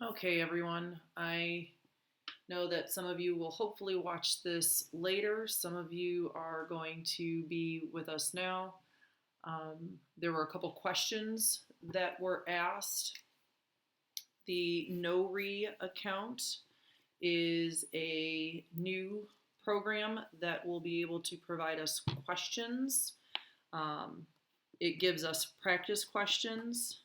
Okay, everyone. I know that some of you will hopefully watch this later. Some of you are going to be with us now. There were a couple questions that were asked. The NoRe account is a new program that will be able to provide us questions. It gives us practice questions.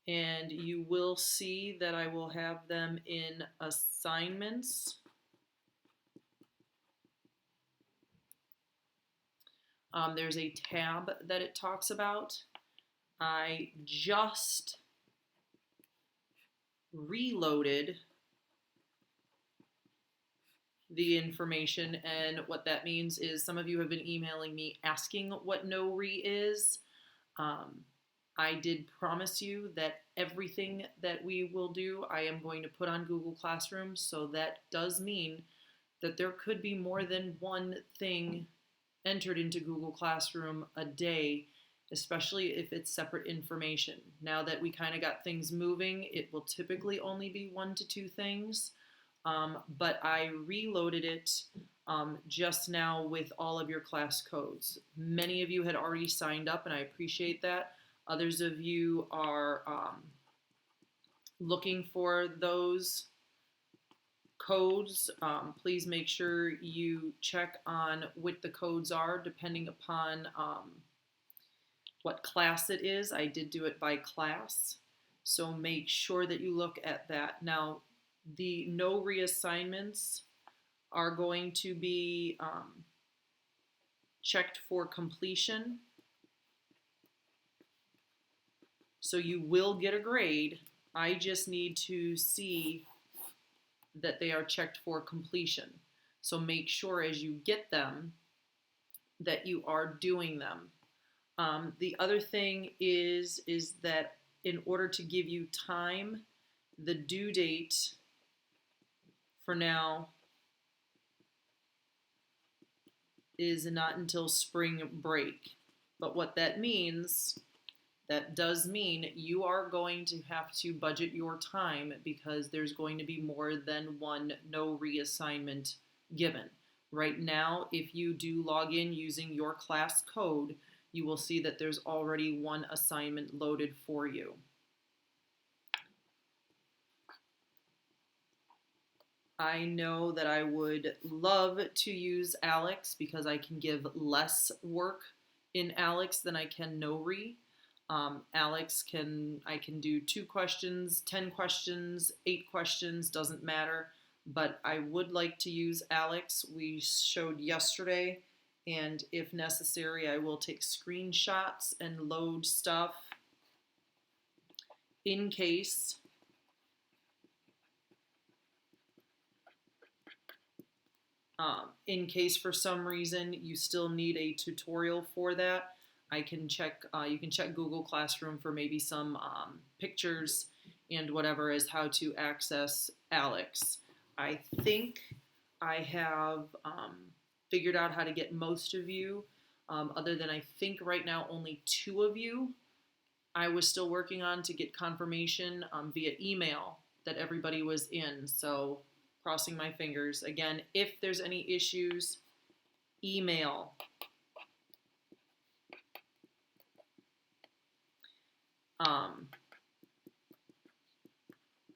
And you will see that I will have them in assignments. There's a tab that it talks about. I just reloaded the information, and what that means is some of you have been emailing me asking what NoRe is. I did promise you that everything that we will do, I am going to put on Google Classroom, so that does mean that there could be more than one thing entered into Google Classroom a day, especially if it's separate information. Now that we kind of got things moving, it will typically only be 1 to 2 things, but I reloaded it just now with all of your class codes. Many of you had already signed up, and I appreciate that. Others of you are looking for those codes. Please make sure you check on what the codes are depending upon what class it is. I did do it by class, so make sure that you look at that. Now, the no reassignments are going to be checked for completion. So you will get a grade. I just need to see that they are checked for completion. So make sure as you get them that you are doing them. The other thing is that in order to give you time, the due date for now is not until spring break. But what that means, that does mean you are going to have to budget your time because there's going to be more than one no reassignment given. Right now, if you do log in using your class code, you will see that there's already one assignment loaded for you. I know that I would love to use Alex because I can give less work in Alex than I can NoRe. Alex I can do 2 questions, 10 questions, 8 questions, doesn't matter. But I would like to use Alex. We showed yesterday, and if necessary, I will take screenshots and load stuff in case. In case for some reason you still need a tutorial for that, I can check. You can check Google Classroom for maybe some pictures and whatever as how to access Alex. I think I have figured out how to get most of you, other than I think right now only 2 of you. I was still working on to get confirmation via email that everybody was in. So crossing my fingers. Again, if there's any issues, email.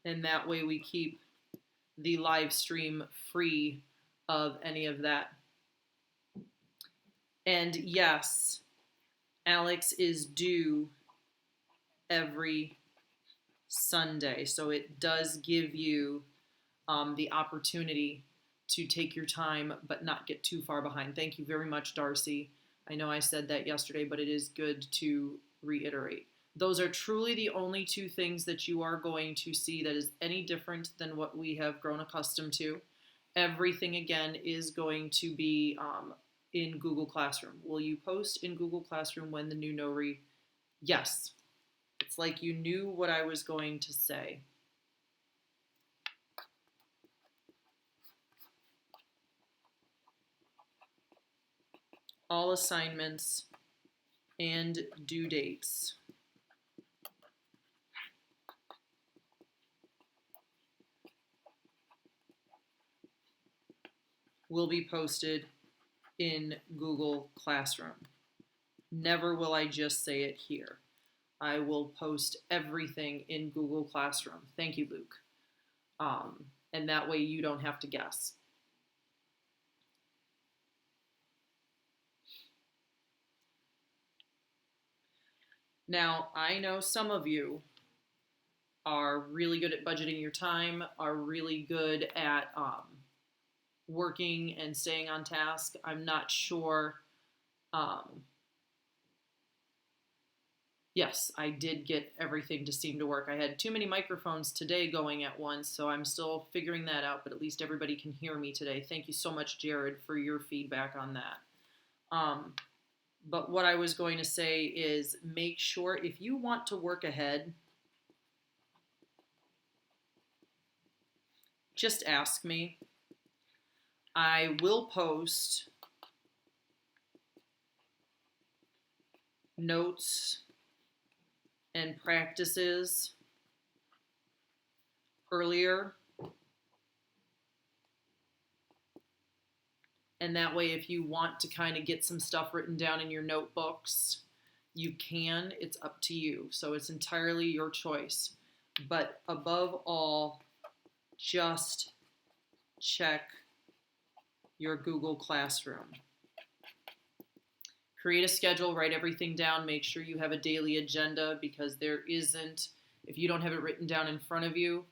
And that way we keep the live stream free of any of that. And yes, Alex is due every Sunday, so it does give you the opportunity to take your time but not get too far behind. Thank you very much, Darcy. I know I said that yesterday, but it is good to reiterate. Those are truly the only 2 things that you are going to see that is any different than what we have grown accustomed to. Everything, again, is going to be in Google Classroom. Will you post in Google Classroom when the new NoRe? Yes. It's like you knew what I was going to say. All assignments and due dates. will be posted in Google Classroom. Never will I just say it here. I will post everything in Google Classroom. Thank you, Luke. And that way you don't have to guess. Now, I know some of you are really good at budgeting your time, are really good at working and staying on task. I'm not sure. Yes, I did get everything to seem to work. I had too many microphones today going at once, so I'm still figuring that out, but at least everybody can hear me today. Thank you so much, Jared, for your feedback on that. But what I was going to say is make sure if you want to work ahead, just ask me. I will post notes and practices earlier. And that way, if you want to kind of get some stuff written down in your notebooks, you can. It's up to you. So it's entirely your choice. But above all, just check your Google Classroom. Create a schedule, write everything down, make sure you have a daily agenda, because there isn't, if you don't have it written down in front of you,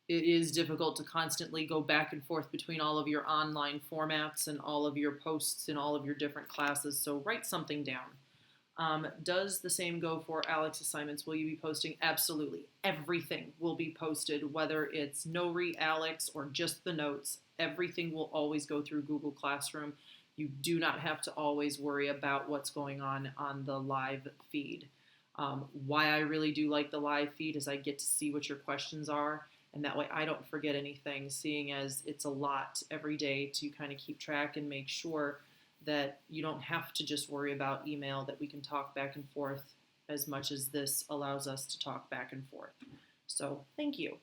it is difficult to constantly go back and forth between all of your online formats and all of your posts and all of your different classes. So write something down. Does the same go for Alex assignments? Will you be posting? Absolutely. Everything will be posted, whether it's no-re Alex or just the notes. Everything will always go through Google Classroom. You do not have to always worry about what's going on the live feed. Why I really do like the live feed is I get to see what your questions are, and that way I don't forget anything, seeing as it's a lot every day to kind of keep track and make sure that you don't have to just worry about email, that we can talk back and forth as much as this allows us to talk back and forth. So thank you.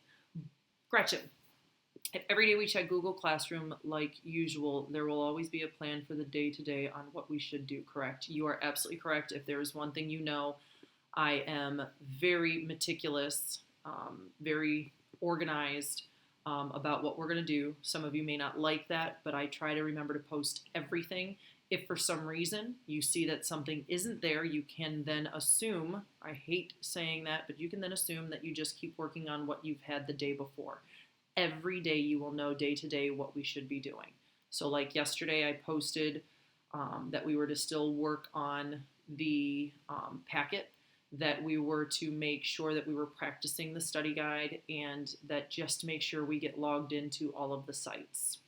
Gretchen, if every day we check Google Classroom like usual, there will always be a plan for the day-to-day on what we should do, correct? You are absolutely correct. If there is one thing you know, I am very meticulous, very organized about what we're going to do. Some of you may not like that, but I try to remember to post everything. If for some reason you see that something isn't there, you can then assume, I hate saying that, but you can then assume that you just keep working on what you've had the day before. Every day you will know day to day what we should be doing. So like yesterday I posted that we were to still work on the packet, that we were to make sure that we were practicing the study guide, and that just make sure we get logged into all of the sites.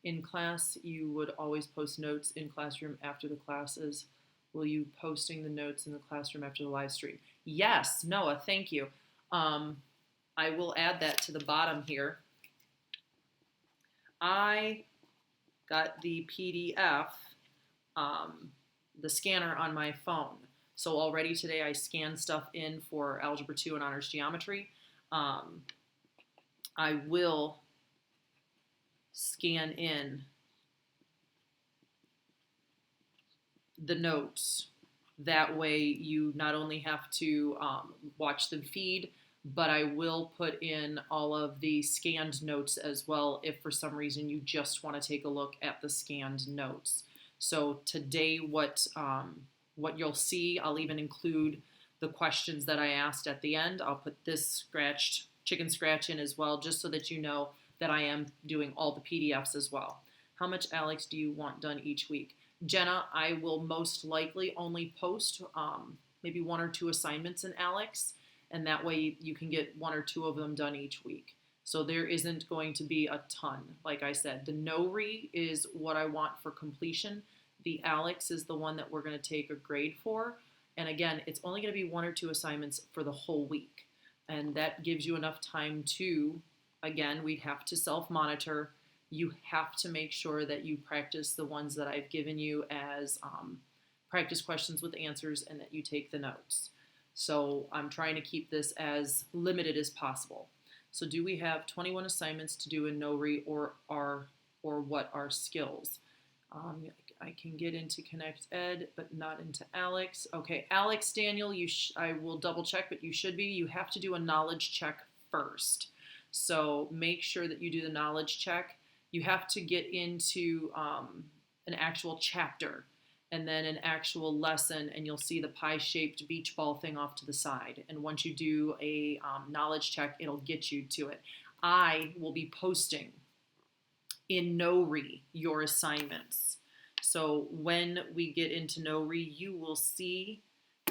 In class, you would always post notes in classroom after the classes. Will you posting the notes in the classroom after the live stream? Yes, Noah, thank you. I will add that to the bottom here. I got the PDF, the scanner on my phone. So already today I scanned stuff in for Algebra 2 and Honors Geometry. I will scan in the notes. That way you not only have to watch the feed, but I will put in all of the scanned notes as well if for some reason you just want to take a look at the scanned notes. So today what you'll see, I'll even include the questions that I asked at the end. I'll put this chicken scratch in as well, just so that you know that I am doing all the PDFs as well. How much, Alex, do you want done each week? Jenna, I will most likely only post maybe 1 or 2 assignments in Alex, and that way you can get 1 or 2 of them done each week. So there isn't going to be a ton. Like I said, the no-re is what I want for completion. The Alex is the one that we're going to take a grade for. And again, it's only going to be 1 or 2 assignments for the whole week. And that gives you enough time to, again, we'd have to self-monitor. You have to make sure that you practice the ones that I've given you as practice questions with answers, and that you take the notes. So I'm trying to keep this as limited as possible. So do we have 21 assignments to do in NORE, or what are skills? I can get into Connect Ed, but not into Alex. Okay, Alex, Daniel, I will double check, but you should be. You have to do a knowledge check first. So make sure that you do the knowledge check. You have to get into an actual chapter and then an actual lesson, and you'll see the pie-shaped beach ball thing off to the side. And once you do a knowledge check, it'll get you to it. I will be posting in NORE your assignments. So when we get into NORE, you will see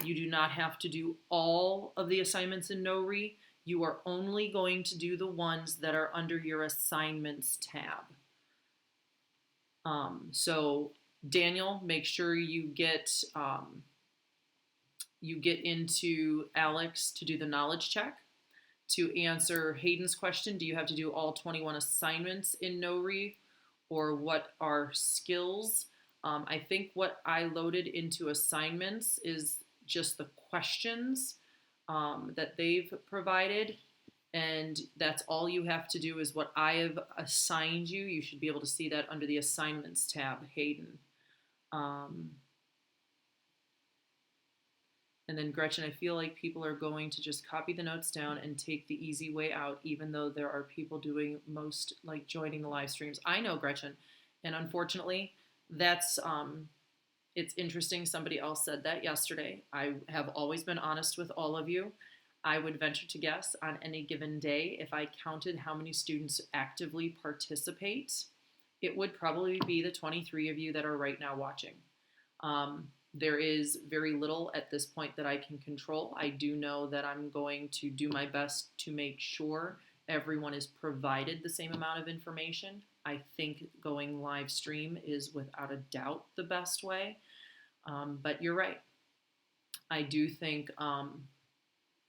you do not have to do all of the assignments in NORE. You are only going to do the ones that are under your assignments tab. So Daniel, make sure you get into Alex to do the knowledge check. To answer Hayden's question, do you have to do all 21 assignments in NORE, or what are skills? I think what I loaded into assignments is just the questions that they've provided, and that's all you have to do is what I have assigned you. You should be able to see that under the assignments tab, Hayden. And then Gretchen, I feel like people are going to just copy the notes down and take the easy way out, even though there are people doing most, like joining the live streams. I know, Gretchen, and unfortunately, that's it's interesting. Somebody else said that yesterday. I have always been honest with all of you. I would venture to guess on any given day, if I counted how many students actively participate, it would probably be the 23 of you that are right now watching. There is very little at this point that I can control. I do know that I'm going to do my best to make sure everyone is provided the same amount of information. I think going live stream is without a doubt the best way. But you're right. I do think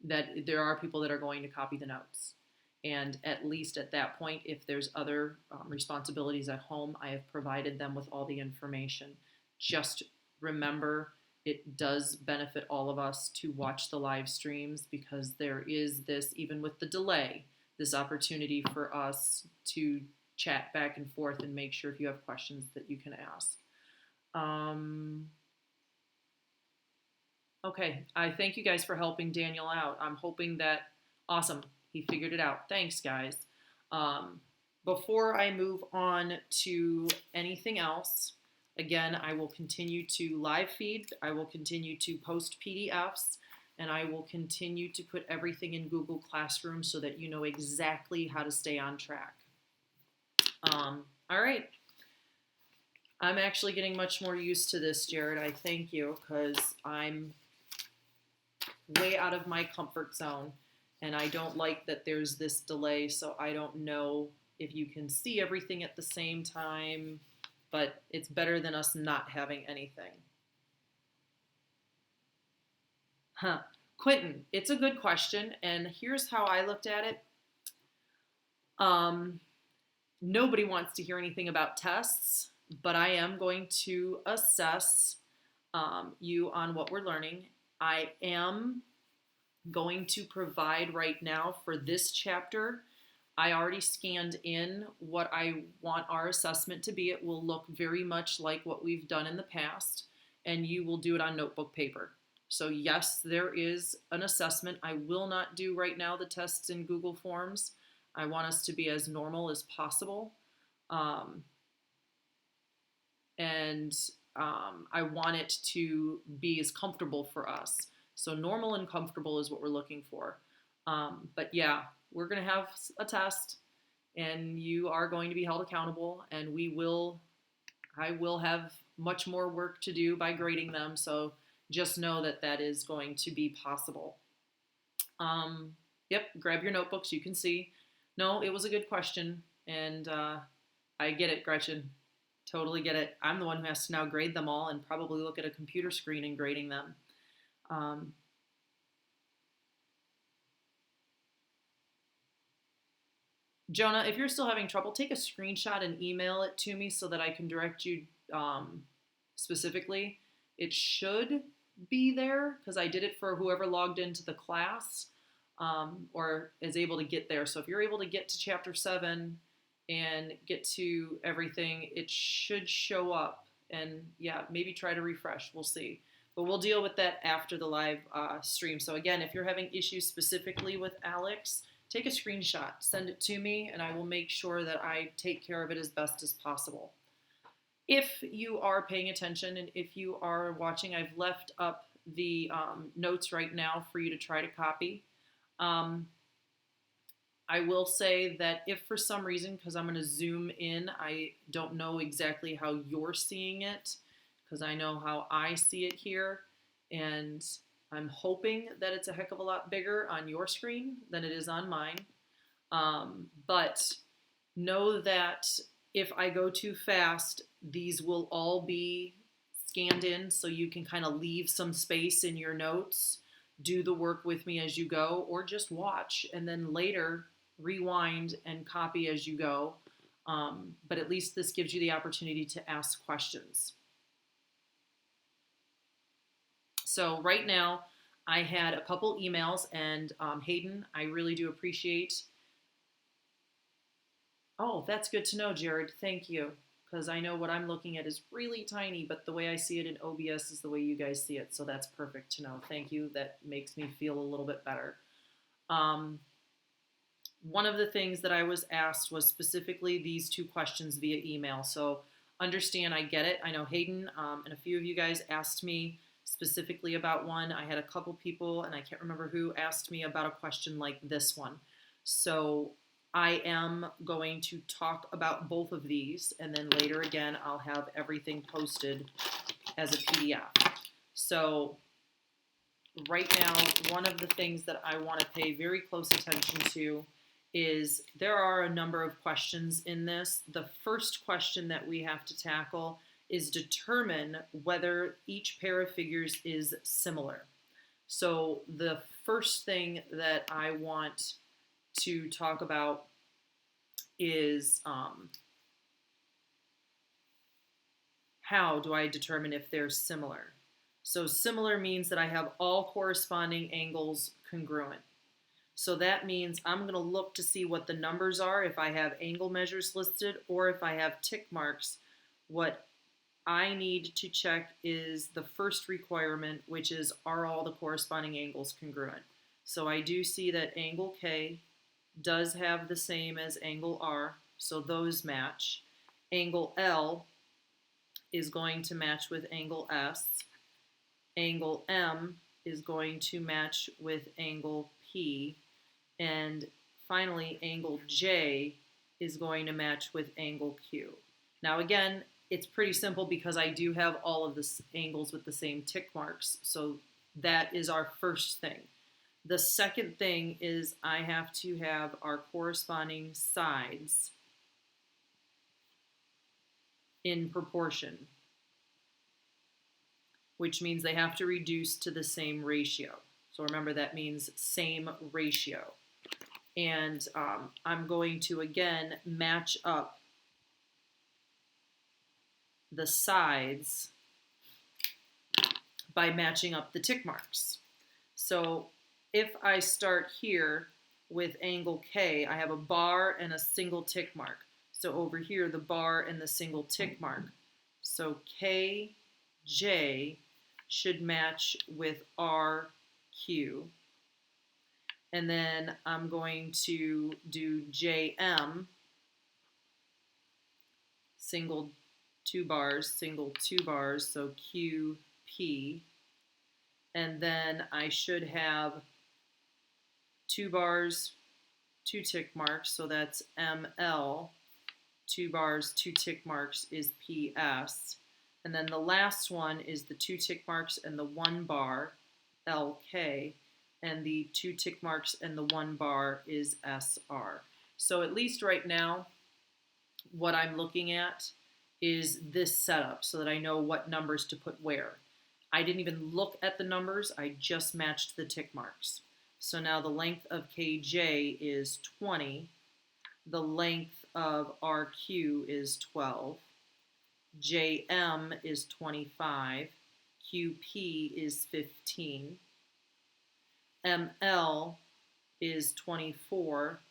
that there are people that are going to copy the notes. And at least at that point, if there's other responsibilities at home, I have provided them with all the information. Just remember, it does benefit all of us to watch the live streams, because there is this, even with the delay, this opportunity for us to chat back and forth and make sure if you have questions that you can ask. Okay, I thank you guys for helping Daniel out. I'm hoping that, awesome, he figured it out. Thanks, guys. Before I move on to anything else, again, I will continue to live feed, I will continue to post PDFs, and I will continue to put everything in Google Classroom so that you know exactly how to stay on track. All right. I'm actually getting much more used to this, Jared. I thank you, because I'm way out of my comfort zone, and I don't like that there's this delay, so I don't know if you can see everything at the same time, but it's better than us not having anything. Quentin, it's a good question, and here's how I looked at it. Nobody wants to hear anything about tests, but I am going to assess you on what we're learning. I am going to provide right now for this chapter. I already scanned in what I want our assessment to be. It will look very much like what we've done in the past, and you will do it on notebook paper. So yes, there is an assessment. I will not do right now the tests in Google Forms. I want us to be as normal as possible. I want it to be as comfortable for us. So normal and comfortable is what we're looking for. But yeah, we're going to have a test, and you are going to be held accountable, and I will have much more work to do by grading them. So just know that that is going to be possible. Yep, grab your notebooks. You can see. No, it was a good question, and I get it, Gretchen. Totally get it. I'm the one who has to now grade them all and probably look at a computer screen and grading them. Jonah, if you're still having trouble, take a screenshot and email it to me so that I can direct you specifically. It should be there, because I did it for whoever logged into the class. or is able to get there. So if you're able to get to chapter 7 and get to everything, it should show up. And yeah, maybe try to refresh. We'll see. But we'll deal with that after the live stream. So again, if you're having issues specifically with Alex, take a screenshot, send it to me, and I will make sure that I take care of it as best as possible. If you are paying attention and if you are watching, I've left up the notes right now for you to try to copy. I will say that if for some reason, because I'm going to zoom in, I don't know exactly how you're seeing it, because I know how I see it here, and I'm hoping that it's a heck of a lot bigger on your screen than it is on mine. But know that if I go too fast, these will all be scanned in, so you can kind of leave some space in your notes, do the work with me as you go, or just watch and then later rewind and copy as you go. But at least this gives you the opportunity to ask questions. So right now, I had a couple emails, and Hayden, I really do appreciate. Oh, that's good to know, Jared. Thank you. Because I know what I'm looking at is really tiny, but the way I see it in OBS is the way you guys see it. So that's perfect to know. Thank you. That makes me feel a little bit better. One of the things that I was asked was specifically these 2 questions via email. So understand, I get it. I know Hayden and a few of you guys asked me specifically about one. I had a couple people, and I can't remember who, asked me about a question like this one. So I am going to talk about both of these, and then later again, I'll have everything posted as a PDF. So right now, one of the things that I want to pay very close attention to is there are a number of questions in this. The first question that we have to tackle is determine whether each pair of figures is similar. So the first thing that I want to talk about is how do I determine if they're similar? So similar means that I have all corresponding angles congruent. So that means I'm going to look to see what the numbers are if I have angle measures listed, or if I have tick marks. What I need to check is the first requirement, which is, are all the corresponding angles congruent? So I do see that angle K does have the same as angle R, so those match. Angle L is going to match with angle S. Angle M is going to match with angle P. And finally, angle J is going to match with angle Q. Now again, it's pretty simple because I do have all of the angles with the same tick marks. So that is our first thing. The second thing is I have to have our corresponding sides in proportion, which means they have to reduce to the same ratio. So remember, that means same ratio. And I'm going to, again, match up the sides by matching up the tick marks. So if I start here with angle K, I have a bar and a single tick mark. So over here, the bar and the single tick mark. So KJ should match with RQ. And then I'm going to do JM, single 2 bars, single 2 bars, so QP. And then I should have 2 bars, 2 tick marks, so that's ML. 2 bars, 2 tick marks is PS. And then the last one is the 2 tick marks and the 1 bar, LK. And the 2 tick marks and the 1 bar is SR. So at least right now, what I'm looking at is this setup so that I know what numbers to put where. I didn't even look at the numbers, I just matched the tick marks. So now the length of KJ is 20, the length of RQ is 12, JM is 25, QP is 15, ML is 24,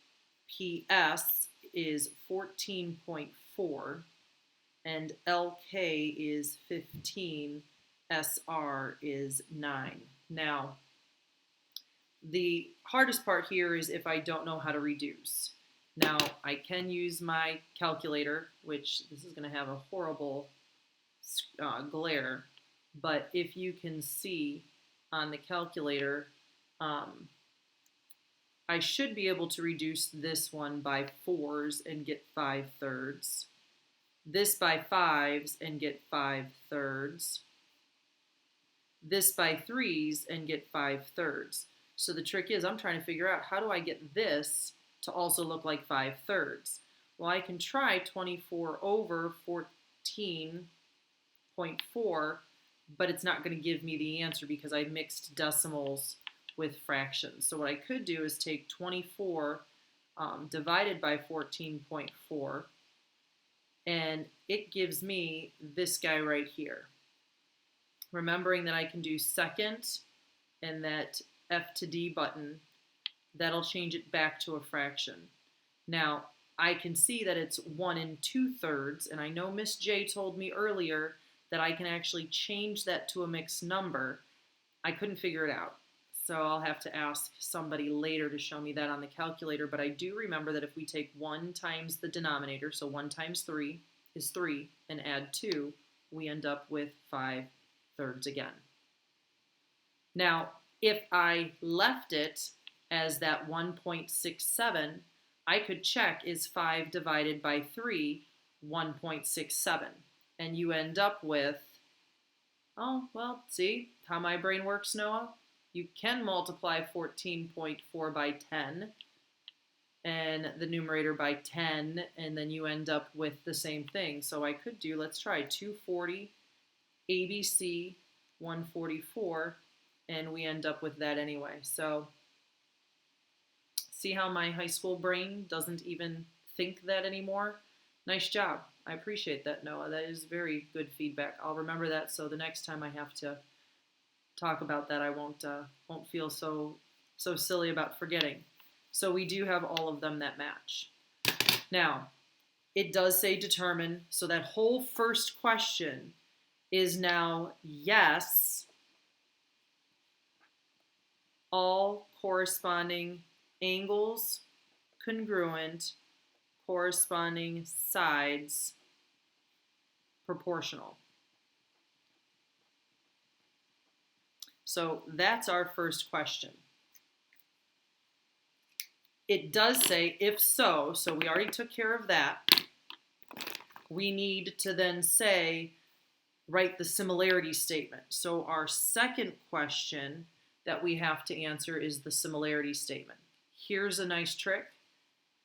PS is 14.4, and LK is 15, SR is 9. Now, the hardest part here is if I don't know how to reduce. Now, I can use my calculator, which this is going to have a horrible glare, but if you can see on the calculator, I should be able to reduce this one by 4s and get 5/3. This by 5s and get 5/3. This by 3s and get 5/3. So the trick is I'm trying to figure out how do I get this to also look like 5/3. Well, I can try 24 over 14.4, but it's not going to give me the answer because I mixed decimals with fractions. So what I could do is take 24 divided by 14.4, and it gives me this guy right here. Remembering that I can do second and that F to D button, that'll change it back to a fraction. Now, I can see that it's 1 2/3, and I know Miss J told me earlier that I can actually change that to a mixed number. I couldn't figure it out, so I'll have to ask somebody later to show me that on the calculator, but I do remember that if we take 1 times the denominator, so 1 times 3 is 3, and add 2, we end up with 5/3 again. Now, if I left it as that 1.67, I could check is 5 divided by 3 1.67, and you end up with, oh, well, see how my brain works, Noah? You can multiply 14.4 by 10 and the numerator by 10, and then you end up with the same thing. So I could do, let's try 240 ABC 144, and we end up with that anyway. So see how my high school brain doesn't even think that anymore? Nice job. I appreciate that, Noah. That is very good feedback. I'll remember that, so the next time I have to talk about that, I won't feel so silly about forgetting. So we do have all of them that match. Now, it does say determine, so that whole first question is now yes, all corresponding angles congruent, corresponding sides proportional. So that's our first question. It does say if so, so we already took care of that. We need to then say, write the similarity statement. So our second question that we have to answer is the similarity statement. Here's a nice trick.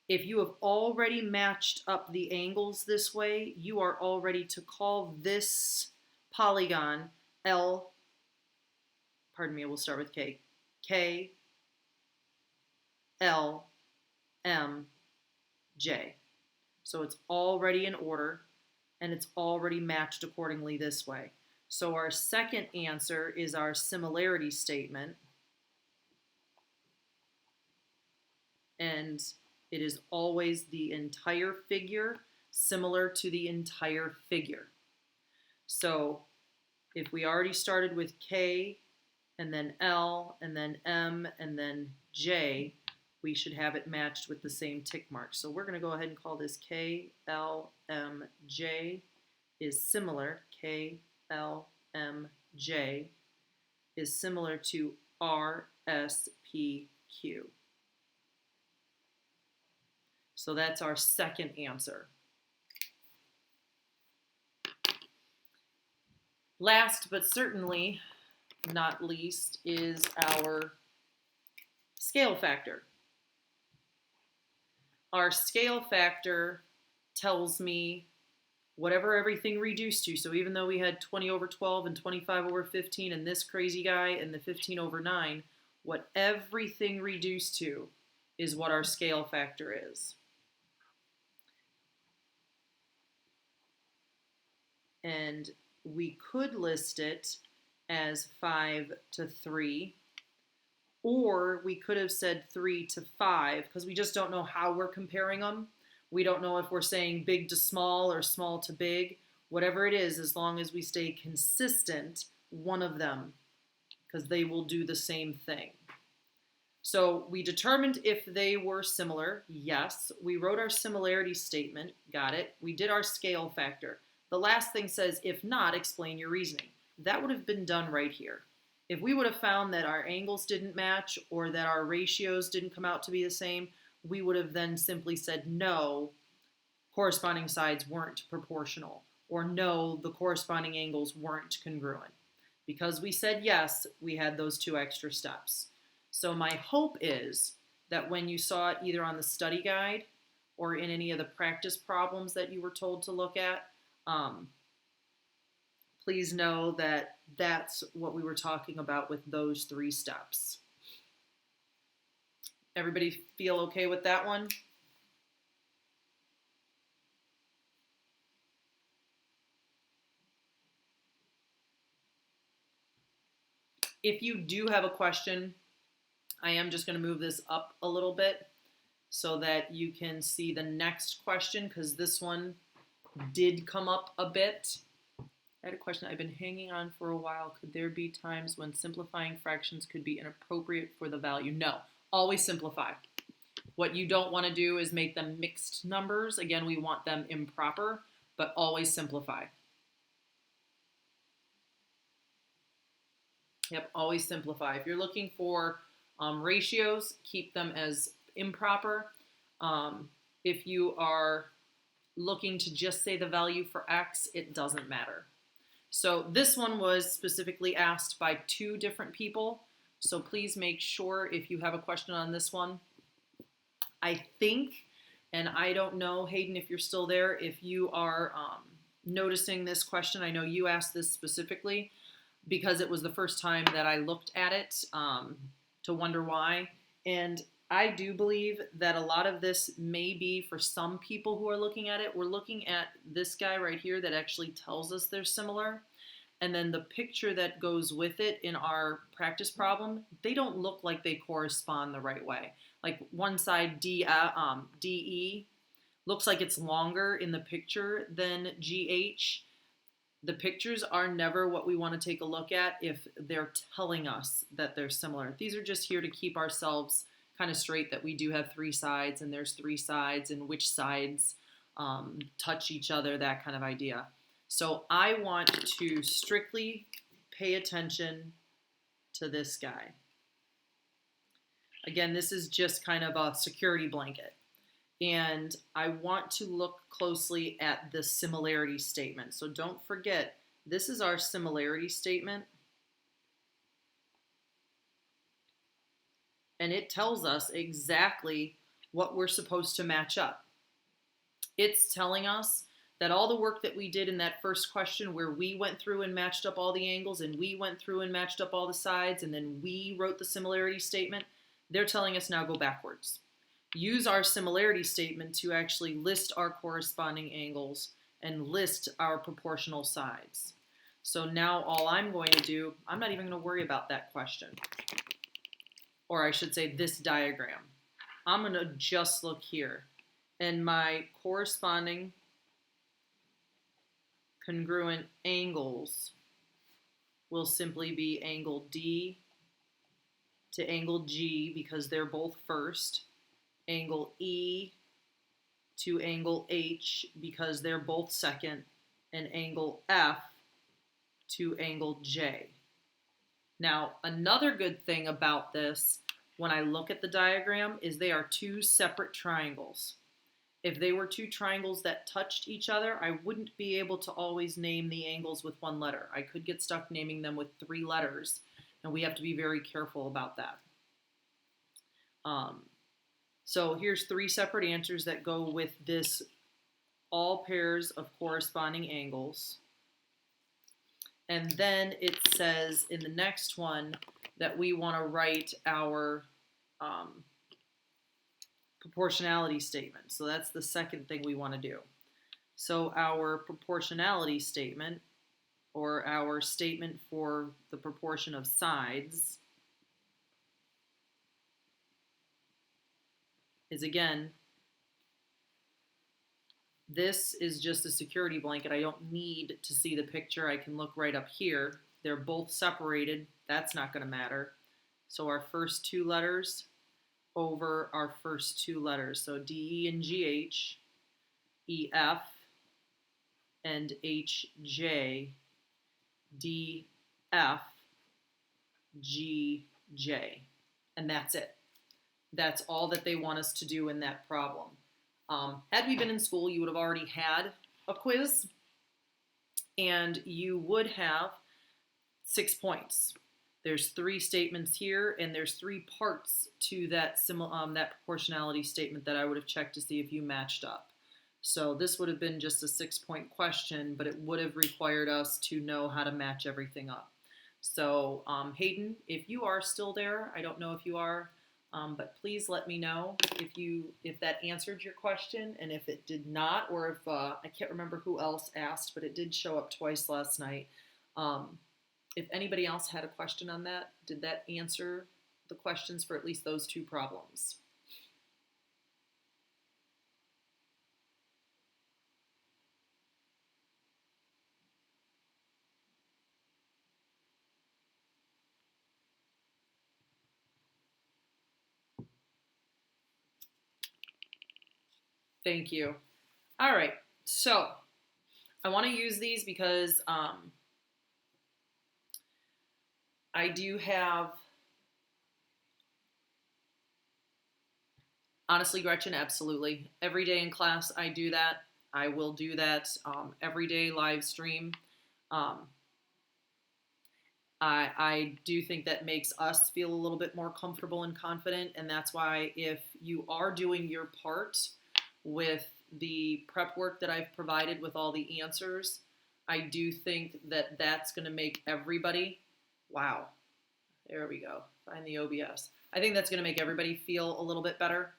If you have already matched up the angles this way, you are all ready to call this polygon we'll start with K. K, L, M, J. So it's already in order, and it's already matched accordingly this way. So our second answer is our similarity statement, and it is always the entire figure similar to the entire figure. So if we already started with K, and then L, and then M, and then J, we should have it matched with the same tick mark. So we're going to go ahead and call this K, L, M, J is similar. K, L, M, J is similar to R, S, P, Q. So that's our second answer. Last but certainly not least is our scale factor. Our scale factor tells me whatever everything reduced to. So even though we had 20 over 12 and 25 over 15 and this crazy guy and the 15 over 9, what everything reduced to is what our scale factor is. And we could list it as 5 to 3, Or we could have said 3 to 5 because we just don't know how we're comparing them. We don't know if we're saying big to small or small to big. Whatever it is, as long as we stay consistent, one of them, because they will do the same thing. So we determined if they were similar. Yes. We wrote our similarity statement. Got it. We did our scale factor. The last thing says, if not, explain your reasoning. That would have been done right here. If we would have found that our angles didn't match or that our ratios didn't come out to be the same, we would have then simply said, no, corresponding sides weren't proportional, or no, the corresponding angles weren't congruent. Because we said yes, we had those 2 extra steps. So my hope is that when you saw it either on the study guide or in any of the practice problems that you were told to look at, please know that that's what we were talking about with those 3 steps. Everybody feel okay with that one? If you do have a question, I am just going to move this up a little bit so that you can see the next question, because this one did come up a bit. I had a question I've been hanging on for a while. Could there be times when simplifying fractions could be inappropriate for the value? No, always simplify. What you don't want to do is make them mixed numbers. Again, we want them improper, but always simplify. Yep, always simplify. If you're looking for ratios, keep them as improper. If you are looking to just say the value for x, it doesn't matter. So this one was specifically asked by 2 different people. So please make sure if you have a question on this one. I think, and I don't know, Hayden, if you're still there, if you are noticing this question, I know you asked this specifically because it was the first time that I looked at it to wonder why. And I do believe that a lot of this may be for some people who are looking at it. We're looking at this guy right here that actually tells us they're similar. And then the picture that goes with it in our practice problem, they don't look like they correspond the right way. Like one side, DE, looks like it's longer in the picture than GH. The pictures are never what we want to take a look at if they're telling us that they're similar. These are just here to keep ourselves kind of straight that we do have 3 sides and there's 3 sides and which sides touch each other, that kind of idea. So I want to strictly pay attention to this guy. Again, this is just kind of a security blanket. And I want to look closely at the similarity statement. So don't forget, this is our similarity statement. And it tells us exactly what we're supposed to match up. It's telling us that all the work that we did in that first question where we went through and matched up all the angles and we went through and matched up all the sides and then we wrote the similarity statement, they're telling us now go backwards. Use our similarity statement to actually list our corresponding angles and list our proportional sides. So now all I'm going to do, I'm not even going to worry about that question. Or I should say this diagram. I'm going to just look here. And my corresponding congruent angles will simply be angle D to angle G because they're both first. Angle E to angle H because they're both second, and angle F to angle J. Now, another good thing about this, when I look at the diagram, is they are 2 separate triangles. If they were 2 triangles that touched each other, I wouldn't be able to always name the angles with 1 letter. I could get stuck naming them with 3 letters, and we have to be very careful about that. So here's 3 separate answers that go with this all pairs of corresponding angles. And then it says in the next one that we want to write our proportionality statement. So that's the second thing we want to do. So our proportionality statement, or our statement for the proportion of sides, is, again, this is just a security blanket. I don't need to see the picture. I can look right up here. They're both separated. That's not going to matter. So our first two letters over our first two letters. So D, E, and G, H, E, F, and H, J, D, F, G, J. And that's it. That's all that they want us to do in that problem. Had we been in school, you would have already had a quiz, and you would have 6 points. There's 3 statements here, and there's 3 parts to that that proportionality statement that I would have checked to see if you matched up. So this would have been just a 6-point question, but it would have required us to know how to match everything up. So Hayden, if you are still there, I don't know if you are, but please let me know if that answered your question, and if it did not, or if I can't remember who else asked, but it did show up twice last night. If anybody else had a question on that, did that answer the questions for at least those 2 problems? Thank you. All right, so I want to use these because I do have, honestly, Gretchen, absolutely. Every day in class, I do that. I will do that every day live stream. I do think that makes us feel a little bit more comfortable and confident, and that's why if you are doing your part with the prep work that I've provided with all the answers, I do think that that's going to make everybody, wow, there we go, find the OBS. I think that's going to make everybody feel a little bit better.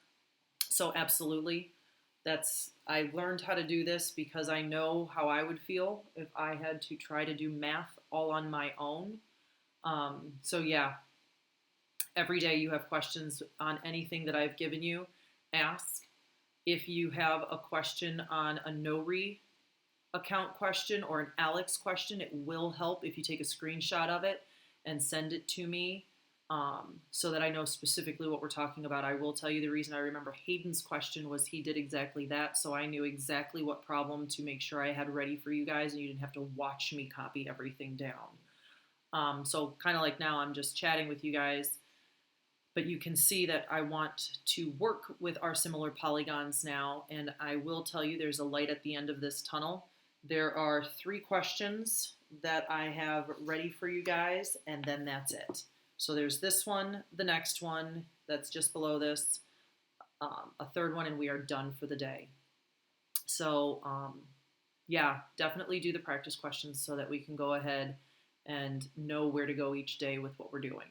So absolutely, I learned how to do this because I know how I would feel if I had to try to do math all on my own. So yeah, every day you have questions on anything that I've given you, ask. If you have a question on a NoRe account question or an Alex question, it will help if you take a screenshot of it and send it to me so that I know specifically what we're talking about. I will tell you the reason I remember Hayden's question was he did exactly that, so I knew exactly what problem to make sure I had ready for you guys and you didn't have to watch me copy everything down. So kind of like now I'm just chatting with you guys, but you can see that I want to work with our similar polygons now, and I will tell you there's a light at the end of this tunnel. There are 3 questions that I have ready for you guys, and then that's it. So there's this one, the next one that's just below this, a 3rd one, and we are done for the day. So yeah, definitely do the practice questions so that we can go ahead and know where to go each day with what we're doing.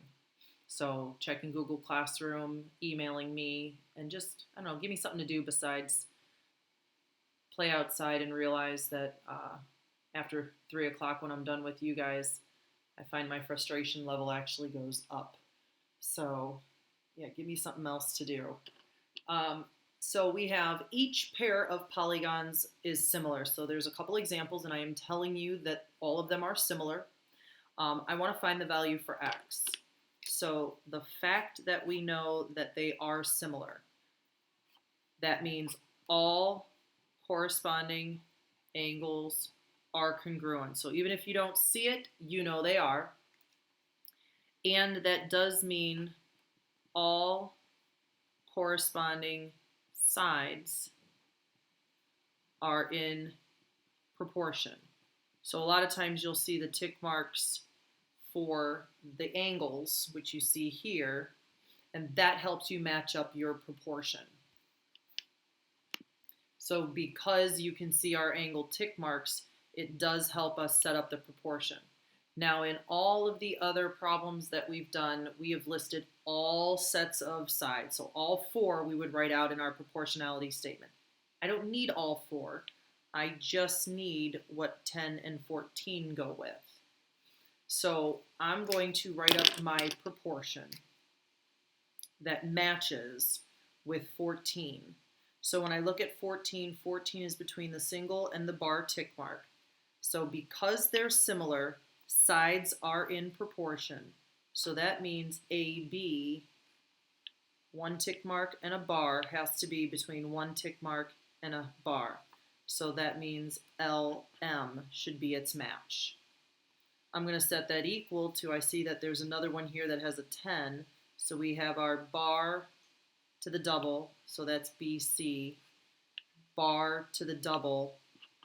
So checking Google Classroom, emailing me, and just, I don't know, give me something to do besides play outside and realize that after 3 o'clock when I'm done with you guys, I find my frustration level actually goes up. So yeah, give me something else to do. So we have each pair of polygons is similar. So there's a couple examples, and I am telling you that all of them are similar. I want to find the value for x. So the fact that we know that they are similar, that means all corresponding angles are congruent. So even if you don't see it, you know they are. And that does mean all corresponding sides are in proportion. So a lot of times you'll see the tick marks for the angles, which you see here, and that helps you match up your proportion. So because you can see our angle tick marks, it does help us set up the proportion. Now in all of the other problems that we've done, we have listed all sets of sides. So all 4 we would write out in our proportionality statement. I don't need all 4. I just need what 10 and 14 go with. So I'm going to write up my proportion that matches with 14. So when I look at 14, 14 is between the single and the bar tick mark. So because they're similar, sides are in proportion. So that means AB, one tick mark and a bar, has to be between one tick mark and a bar. So that means LM should be its match. I'm going to set that equal to, I see that there's another one here that has a 10. So we have our bar to the double, so that's BC, bar to the double,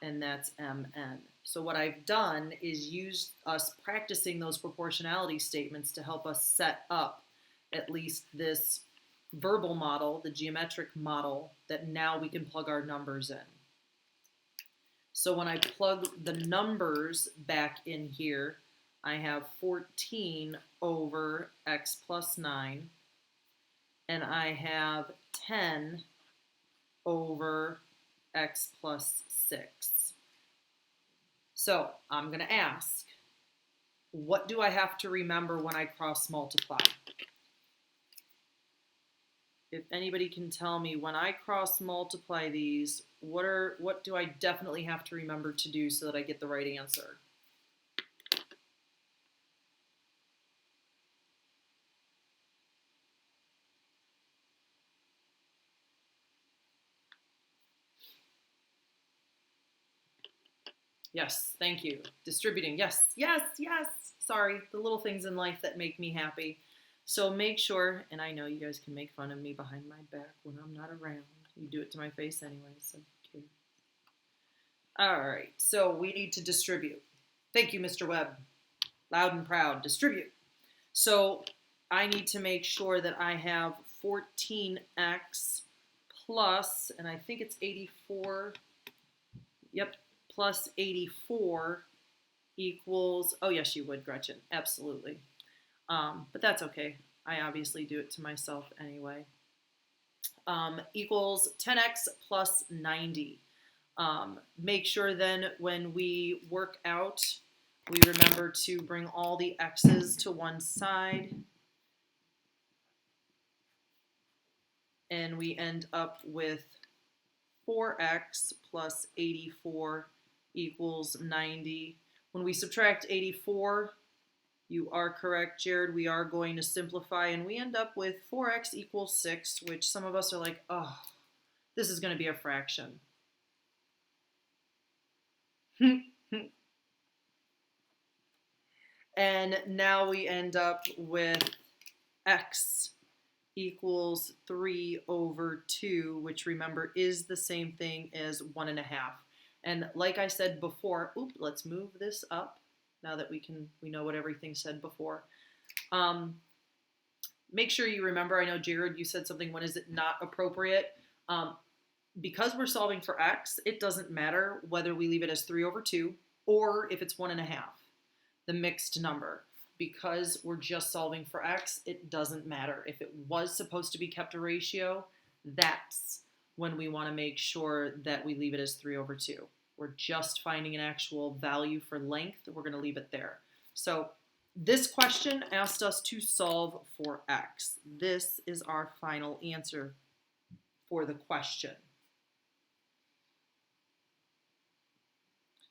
and that's MN. So what I've done is used us practicing those proportionality statements to help us set up at least this verbal model, the geometric model, that now we can plug our numbers in. So when I plug the numbers back in here, I have 14 over x plus 9, and I have 10 over x plus 6. So I'm going to ask, what do I have to remember when I cross multiply? If anybody can tell me, when I cross multiply these, what do I definitely have to remember to do so that I get the right answer? Yes, thank you. Distributing, yes, yes, yes. Sorry, the little things in life that make me happy. So make sure, and I know you guys can make fun of me behind my back when I'm not around. You do it to my face anyway, so okay. All right, so we need to distribute. Thank you, Mr. Webb. Loud and proud, distribute. So I need to make sure that I have 14x plus, and I think it's 84. Yep, plus 84 equals, oh yes, you would, Gretchen, absolutely. But that's okay. I obviously do it to myself anyway. Equals 10x plus 90. Make sure then when we work out, we remember to bring all the x's to one side. And we end up with 4x plus 84 equals 90. When we subtract 84, you are correct, Jared, we are going to simplify, and we end up with 4x equals 6, which some of us are like, oh, this is going to be a fraction. And now we end up with x equals 3 over 2, which remember is the same thing as 1.5. And like I said before, let's move this up now that we know what everything said before. Make sure you remember, I know Jared, you said something, when is it not appropriate? Because we're solving for x, it doesn't matter whether we leave it as 3 over 2 or if it's 1.5, the mixed number. Because we're just solving for x, it doesn't matter. If it was supposed to be kept a ratio, that's when we want to make sure that we leave it as 3 over 2. We're just finding an actual value for length. We're going to leave it there. So this question asked us to solve for x. This is our final answer for the question.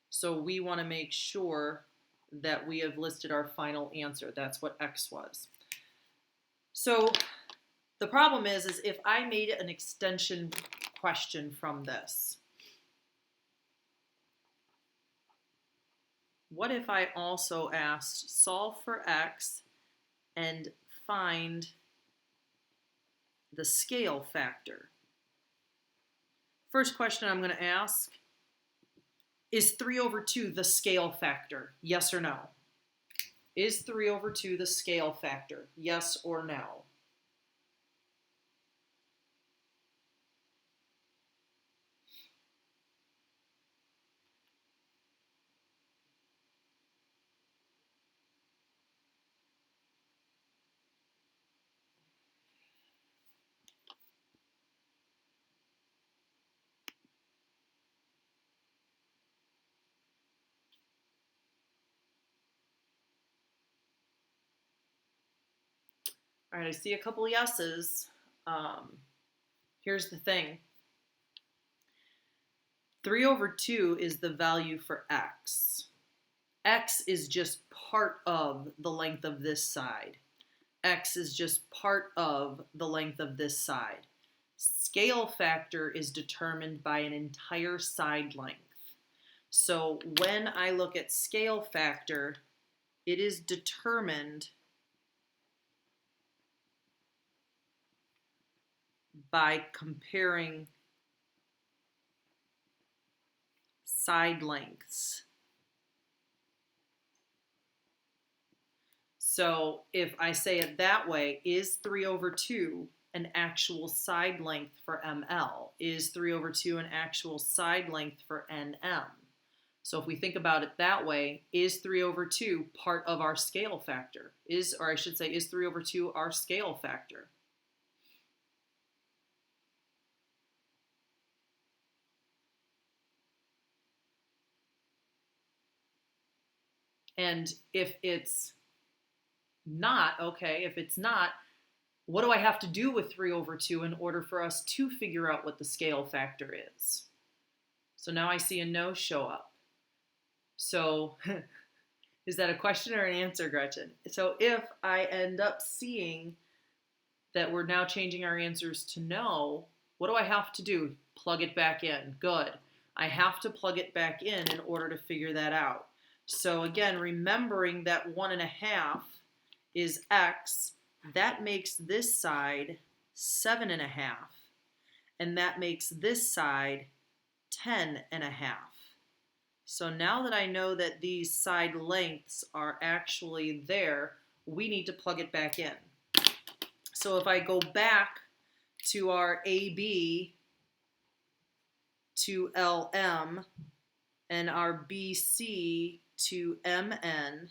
So we want to make sure that we have listed our final answer. That's what x was. So the problem is if I made an extension question from this, what if I also asked solve for x and find the scale factor? First question I'm going to ask, is 3 over 2 the scale factor? Yes or no? Is 3 over 2 the scale factor? Yes or no? All right, I see a couple yeses. Here's the thing. 3 over 2 is the value for x. X is just part of the length of this side. X is just part of the length of this side. Scale factor is determined by an entire side length. So when I look at scale factor, it is determined by comparing side lengths. So if I say it that way, is 3 over 2 an actual side length for ML? Is 3 over 2 an actual side length for NM? So if we think about it that way, is 3 over 2 part of our scale factor? Is 3 over 2 our scale factor? And if it's not, okay, if it's not, what do I have to do with 3 over 2 in order for us to figure out what the scale factor is? So now I see a no show up. So is that a question or an answer, Gretchen? So if I end up seeing that we're now changing our answers to no, what do I have to do? Plug it back in. Good. I have to plug it back in order to figure that out. So again, remembering that 1.5 is x, that makes this side 7.5, and that makes this side 10.5. So now that I know that these side lengths are actually there, we need to plug it back in. So if I go back to our AB to LM and our BC to MN,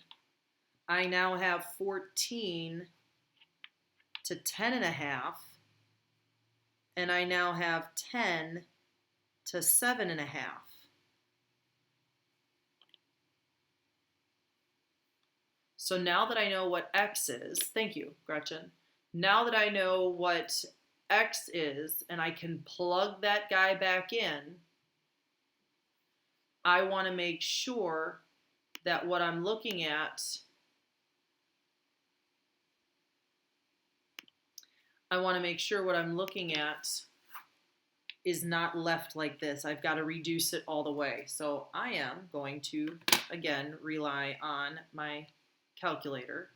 I now have 14 to 10.5, and I now have 10 to 7.5. So now that I know what x is, thank you, Gretchen. Now that I know what x is, and I can plug that guy back in, I want to make sure that what I'm looking at, is not left like this. I've got to reduce it all the way. So I am going to, again, rely on my calculator.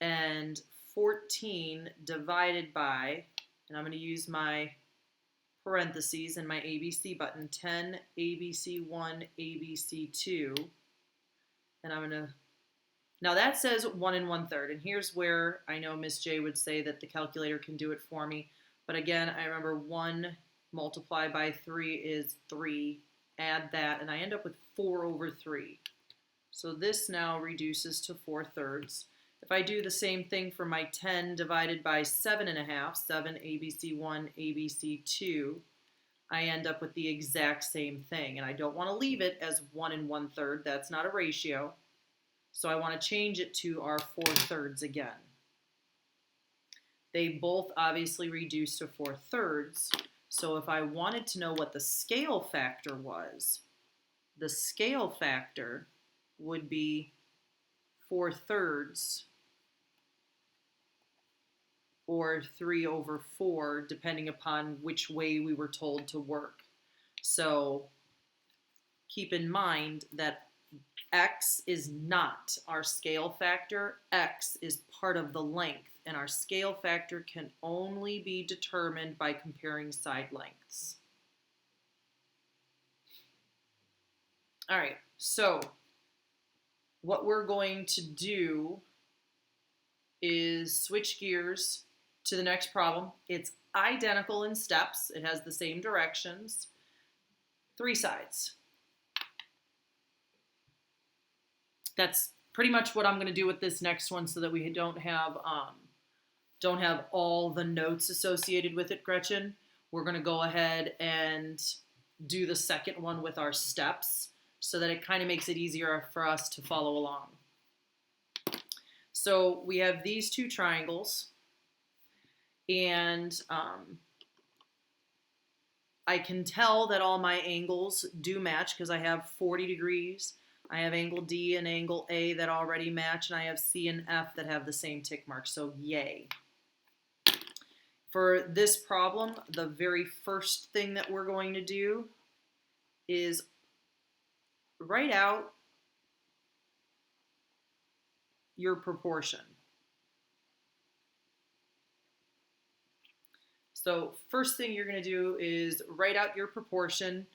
And 14 divided by, and I'm going to use my parentheses and my ABC button, 10 ABC1 ABC2, and I'm going to, now that says 1 1/3, and here's where I know Miss J would say that the calculator can do it for me, but again, I remember 1 multiplied by 3 is 3, add that, and I end up with 4 over 3. So this now reduces to 4/3. If I do the same thing for my 10 divided by 7.5, 7 ABC1 ABC2, I end up with the exact same thing. And I don't want to leave it as 1 1/3. That's not a ratio. So I want to change it to our 4/3 again. They both obviously reduce to 4/3. So if I wanted to know what the scale factor was, the scale factor would be 4/3 or 3 over 4, depending upon which way we were told to work. So keep in mind that x is not our scale factor. X is part of the length, and our scale factor can only be determined by comparing side lengths. All right, so what we're going to do is switch gears to the next problem. It's identical in steps. It has the same directions. 3 sides. That's pretty much what I'm going to do with this next one so that we don't have all the notes associated with it, Gretchen. We're going to go ahead and do the second one with our steps so that it kind of makes it easier for us to follow along. So we have these 2 triangles, and I can tell that all my angles do match because I have 40 degrees. I have angle D and angle A that already match, and I have C and F that have the same tick mark, so yay. For this problem, the very first thing that we're going to do is write out your proportion. So first thing you're going to do is write out your proportion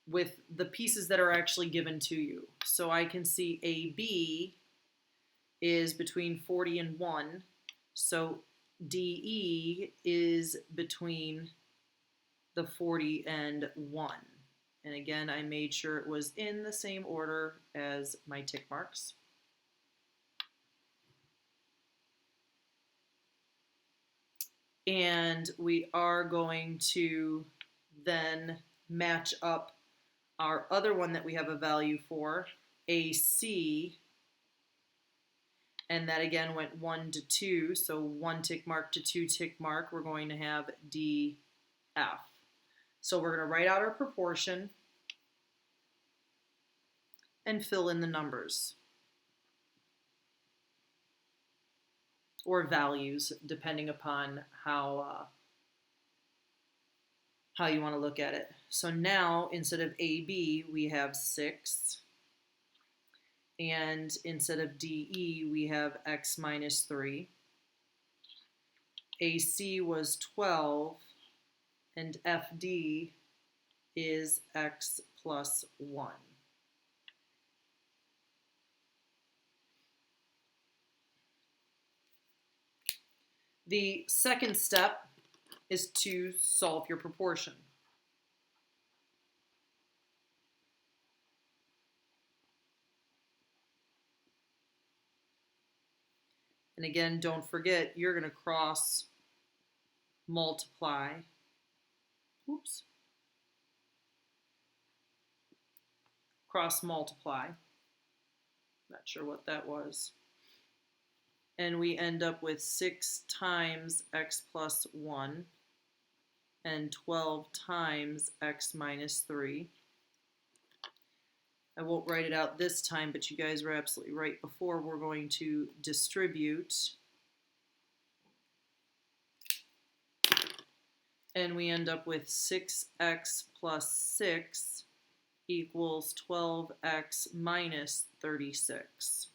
with the pieces that are actually given to you. So I can see AB is between 40 and 1. So DE is between the 40 and 1. And again, I made sure it was in the same order as my tick marks. And we are going to then match up our other one that we have a value for, AC, and that again went 1 to 2, so 1 tick mark to 2 tick mark, we're going to have DF. So we're going to write out our proportion and fill in the numbers. Or values, depending upon how you want to look at it. So now, instead of AB, we have 6. And instead of DE, we have X minus 3. AC was 12. And FD is X plus 1. The second step is to solve your proportion. And again, don't forget, you're going to cross multiply. Oops. Cross multiply. Not sure what that was. And we end up with 6 times X plus 1 and 12 times X minus 3. I won't write it out this time, but you guys were absolutely right before. We're going to distribute. And we end up with 6x plus 6 equals 12x minus 36.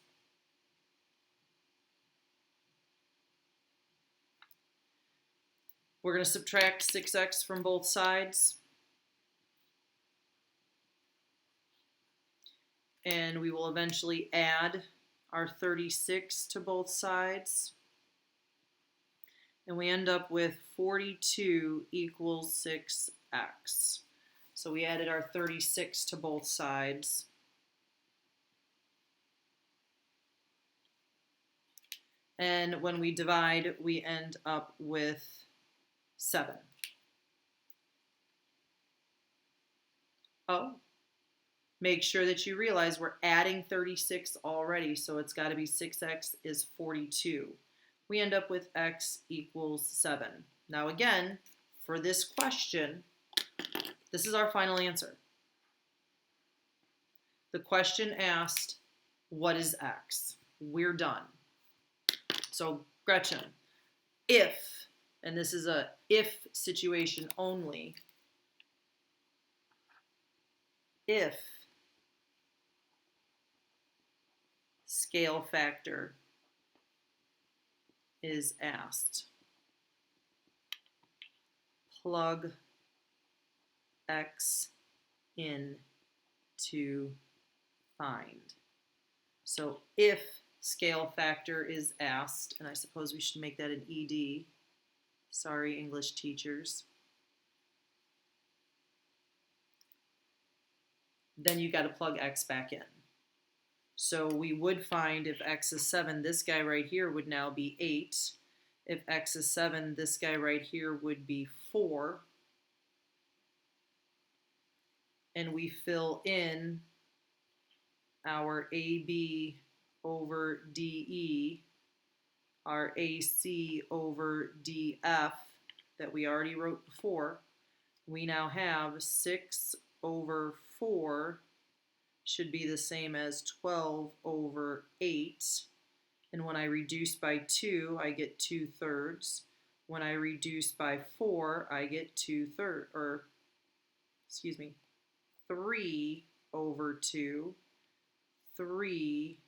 We're going to subtract 6x from both sides. And we will eventually add our 36 to both sides. And we end up with 42 equals 6x. So we added our 36 to both sides. And when we divide, we end up with 7. Oh, make sure that you realize we're adding 36 already, so it's got to be 6x is 42. We end up with x equals 7. Now again, for this question, this is our final answer. The question asked, what is x? We're done. So Gretchen, if, and this is a if situation only, if scale factor is asked, plug x in to find. So if scale factor is asked, and I suppose we should make that an ED. Sorry, English teachers. Then you got to plug x back in. So we would find if x is 7, this guy right here would now be 8. If x is 7, this guy right here would be 4. And we fill in our AB over DE, our AC over DF that we already wrote before. we now have 6 over 4 should be the same as 12 over 8. And when I reduce by 2, I get 2/3. When I reduce by 4, I get 2/3, or excuse me, 3 over 2, 3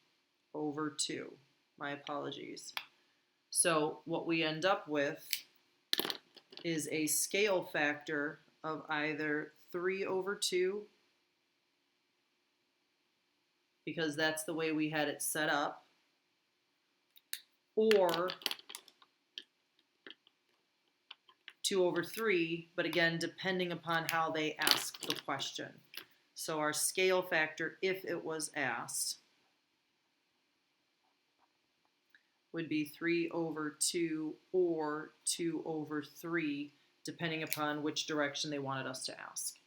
over 2. My apologies. So what we end up with is a scale factor of either 3 over 2, because that's the way we had it set up, or 2 over 3, but again, depending upon how they ask the question. So our scale factor, if it was asked, would be 3 over 2 or 2 over 3, depending upon which direction they wanted us to ask.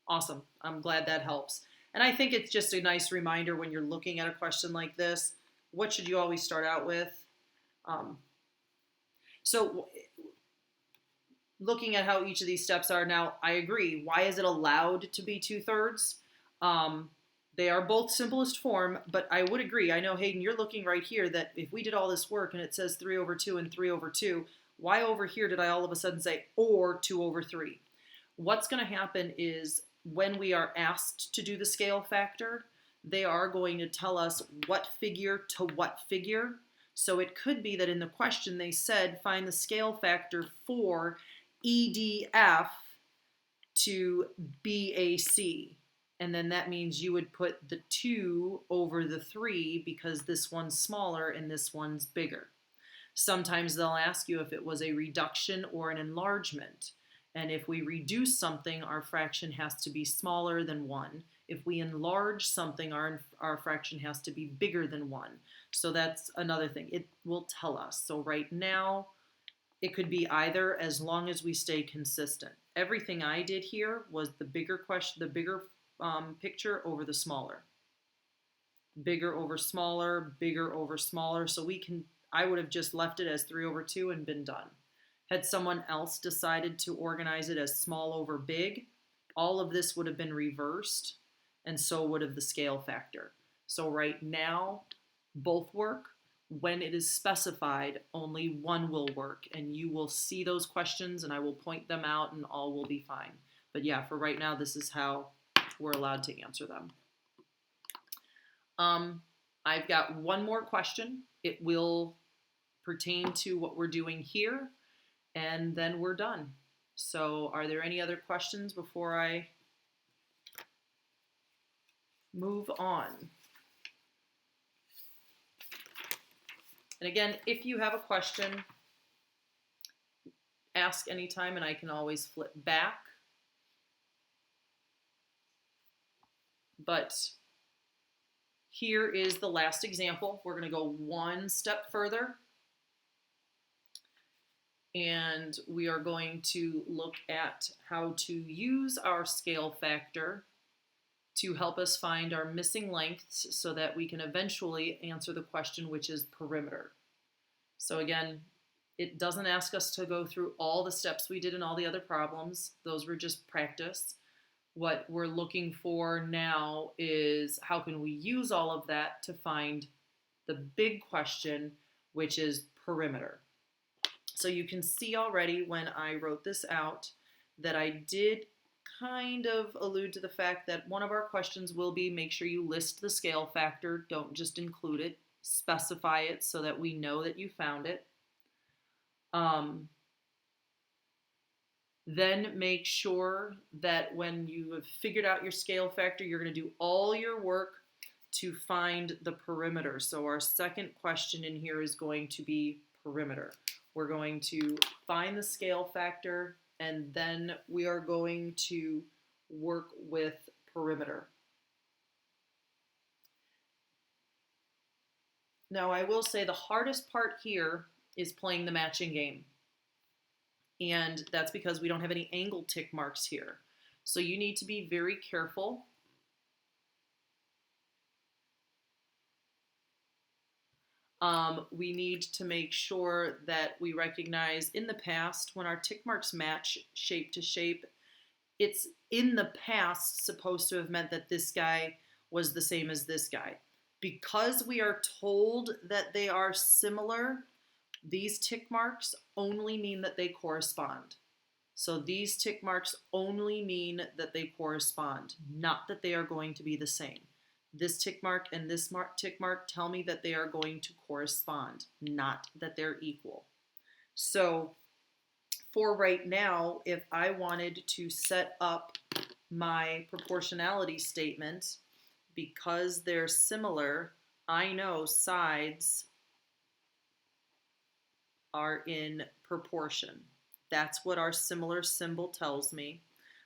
Awesome. I'm glad that helps. And I think it's just a nice reminder when you're looking at a question like this, what should you always start out with? So looking at how each of these steps are now, I agree. Why is it allowed to be 2/3? They are both simplest form, but I would agree. I know, Hayden, you're looking right here that if we did all this work and it says 3 over 2 and 3 over 2, why over here did I all of a sudden say or 2 over 3? What's going to happen is when we are asked to do the scale factor, they are going to tell us what figure to what figure. So it could be that in the question they said find the scale factor for EDF to BAC. And then that means you would put the 2 over the 3 because this one's smaller and this one's bigger. Sometimes they'll ask you if it was a reduction or an enlargement. And if we reduce something, our fraction has to be smaller than 1. If we enlarge something, our fraction has to be bigger than 1. So that's another thing. It will tell us. So right now, it could be either, as long as we stay consistent. Everything I did here was the bigger question, the bigger picture over the smaller. Bigger over smaller, bigger over smaller. So I would have just left it as 3 over 2 and been done. Had someone else decided to organize it as small over big, all of this would have been reversed, and so would have the scale factor. So right now, both work. When it is specified, only one will work, and you will see those questions, and I will point them out, and all will be fine. But yeah, for right now, this is how we're allowed to answer them. I've got one more question. It will pertain to what we're doing here, and then we're done. So are there any other questions before I move on? And again, if you have a question, ask anytime and I can always flip back. But here is the last example. We're going to go one step further. And we are going to look at how to use our scale factor to help us find our missing lengths so that we can eventually answer the question, which is perimeter. So again, it doesn't ask us to go through all the steps we did in all the other problems. Those were just practice. What we're looking for now is how can we use all of that to find the big question, which is perimeter. So you can see already when I wrote this out that I did kind of allude to the fact that one of our questions will be make sure you list the scale factor, don't just include it, specify it so that we know that you found it. Then make sure that when you have figured out your scale factor, you're going to do all your work to find the perimeter. So our second question in here is going to be perimeter. We're going to find the scale factor, and then we are going to work with perimeter. Now, I will say the hardest part here is playing the matching game. And that's because we don't have any angle tick marks here. So you need to be very careful. We need to make sure that we recognize in the past when our tick marks match shape to shape, it's in the past supposed to have meant that this guy was the same as this guy. Because we are told that they are similar, these tick marks only mean that they correspond. So these tick marks only mean that they correspond, not that they are going to be the same. This tick mark and this tick mark tell me that they are going to correspond, not that they're equal. So for right now, if I wanted to set up my proportionality statement, because they're similar, I know sides are in proportion. That's what our similar symbol tells me.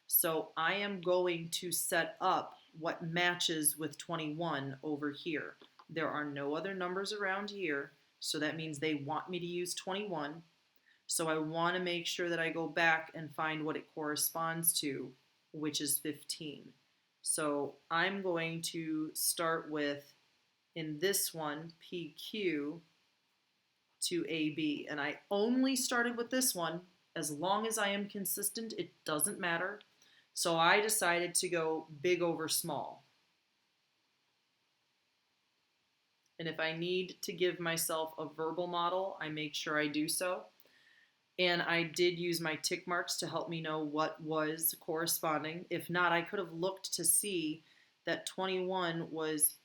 So I am going to set up what matches with 21 over here. There are no other numbers around here, so that means they want me to use 21. So I want to make sure that I go back and find what it corresponds to, which is 15. So I'm going to start with, in this one, PQ to AB. And I only started with this one. As long as I am consistent, it doesn't matter. So I decided to go big over small. And if I need to give myself a verbal model, I make sure I do so. And I did use my tick marks to help me know what was corresponding. If not, I could have looked to see that 21 was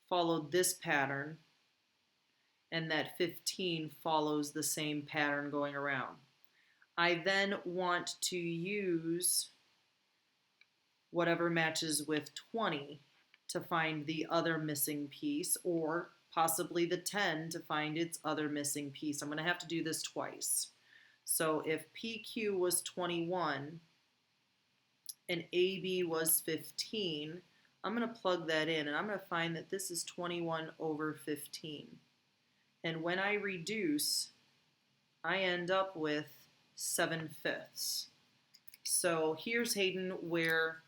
followed this pattern, and that 15 follows the same pattern going around. I then want to use whatever matches with 20 to find the other missing piece, or possibly the 10 to find its other missing piece. I'm going to have to do this twice. So if PQ was 21 and AB was 15, I'm going to plug that in, and I'm going to find that this is 21 over 15. And when I reduce, I end up with 7/5. So here's Hayden, where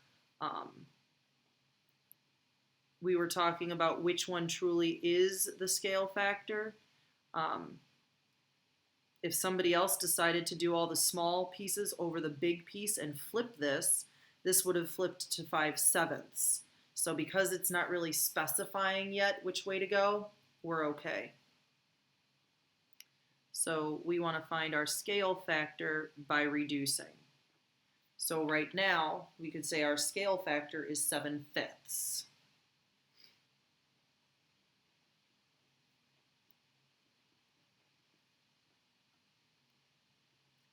we were talking about which one truly is the scale factor. If somebody else decided to do all the small pieces over the big piece and flip this, this would have flipped to 5/7. So because it's not really specifying yet which way to go, we're okay. So we want to find our scale factor by reducing. So right now, we could say our scale factor is 7/5.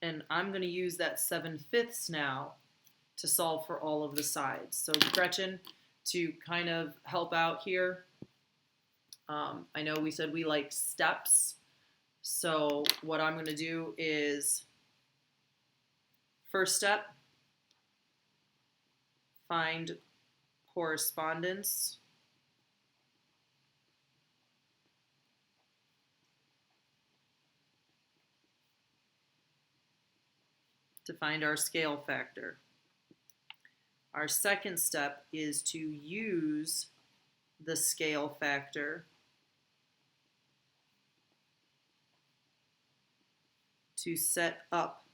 And I'm going to use that 7/5 now to solve for all of the sides. So Gretchen, to kind of help out here, I know we said we like steps. So what I'm going to do is, first step, find correspondence. To find our scale factor. Our second step is to use the scale factor to set up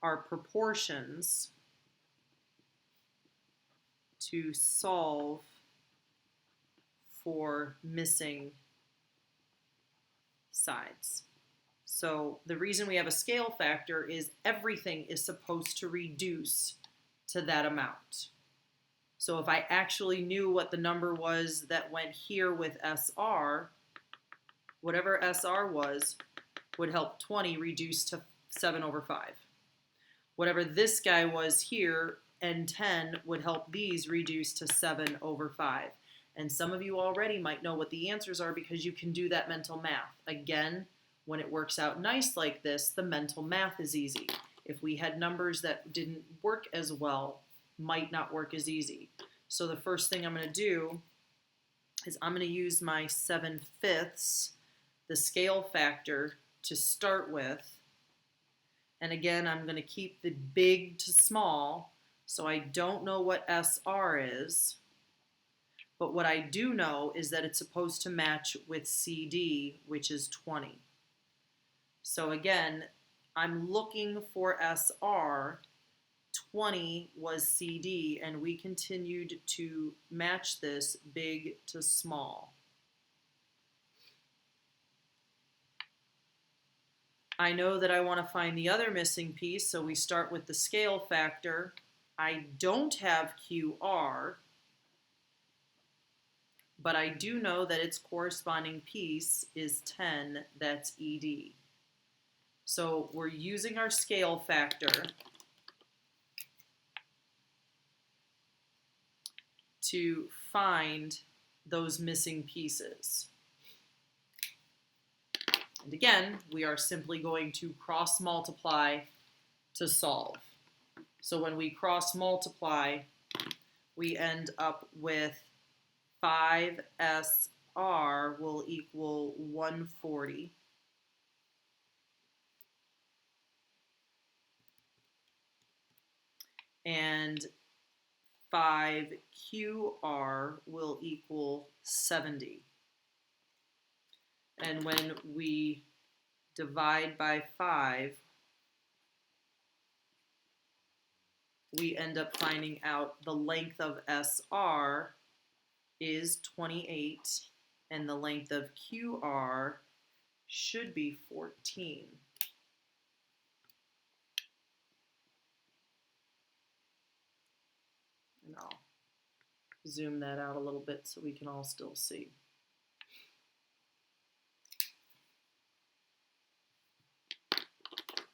our proportions to solve for missing sides. So the reason we have a scale factor is everything is supposed to reduce to that amount. So if I actually knew what the number was that went here with SR, whatever SR was would help 20 reduce to 7/5. Whatever this guy was here, N10, would help these reduce to 7/5. And some of you already might know what the answers are because you can do that mental math. Again, when it works out nice like this, the mental math is easy. If we had numbers that didn't work as well, might not work as easy. So the first thing I'm going to do is I'm going to use my 7/5, the scale factor, to start with. And again, I'm going to keep the big to small, so I don't know what SR is. But what I do know is that it's supposed to match with CD, which is 20. So again, I'm looking for SR. 20 was CD, and we continued to match this big to small. I know that I want to find the other missing piece, so we start with the scale factor. I don't have QR, but I do know that its corresponding piece is 10, that's ED. So we're using our scale factor to find those missing pieces. And again, we are simply going to cross multiply to solve. So when we cross multiply, we end up with 5SR will equal 140. And 5QR will equal 70. And when we divide by 5, we end up finding out the length of SR is 28, and the length of QR should be 14. And I'll zoom that out a little bit so we can all still see.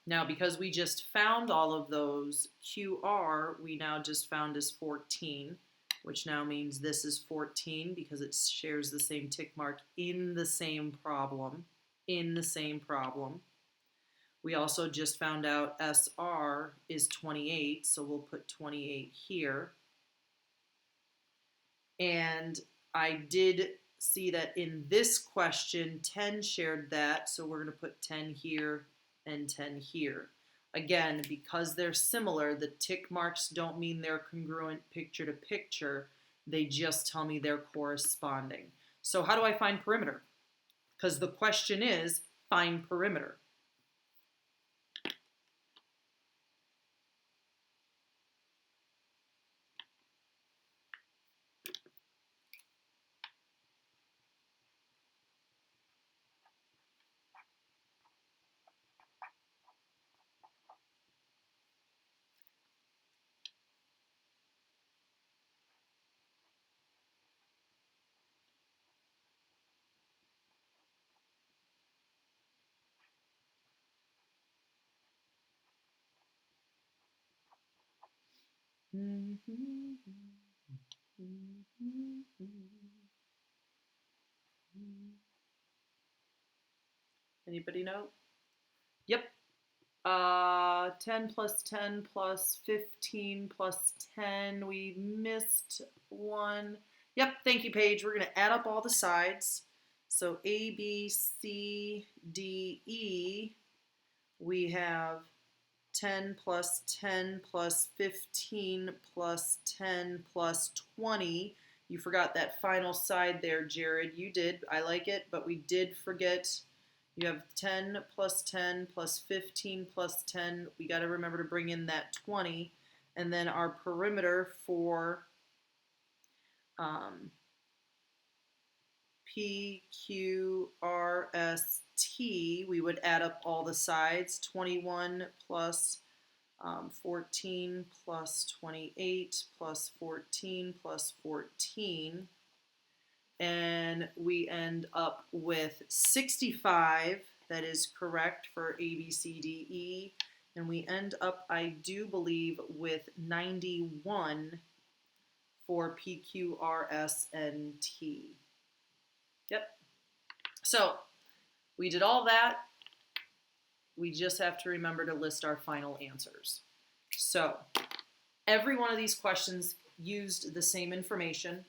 Now, because we just found all of those, QR we now just found is 14, which now means this is 14 because it shares the same tick mark in the same problem. We also just found out SR is 28, so we'll put 28 here. And I did see that in this question, 10 shared that, so we're going to put 10 here and 10 here. Again, because they're similar, the tick marks don't mean they're congruent picture to picture. They just tell me they're corresponding. So how do I find perimeter? Because the question is, find perimeter. Anybody know? Yep. 10 plus 10 plus 15 plus 10. We missed one. Yep, thank you, Paige. We're going to add up all the sides. So A, B, C, D, E, we have 10 plus 10 plus 15 plus 10 plus 20. You forgot that final side there, Jared. You did. I like it, but we did forget. You have 10 plus 10 plus 15 plus 10. We got to remember to bring in that 20. And then our perimeter for P, Q, R, S, T, we would add up all the sides. 21 plus 14 plus 28 plus 14 plus 14. And we end up with 65. That is correct for A, B, C, D, E. And we end up, I do believe, with 91 for P, Q, R, S, and T. Yep. So we did all that. We just have to remember to list our final answers. So every one of these questions used the same information,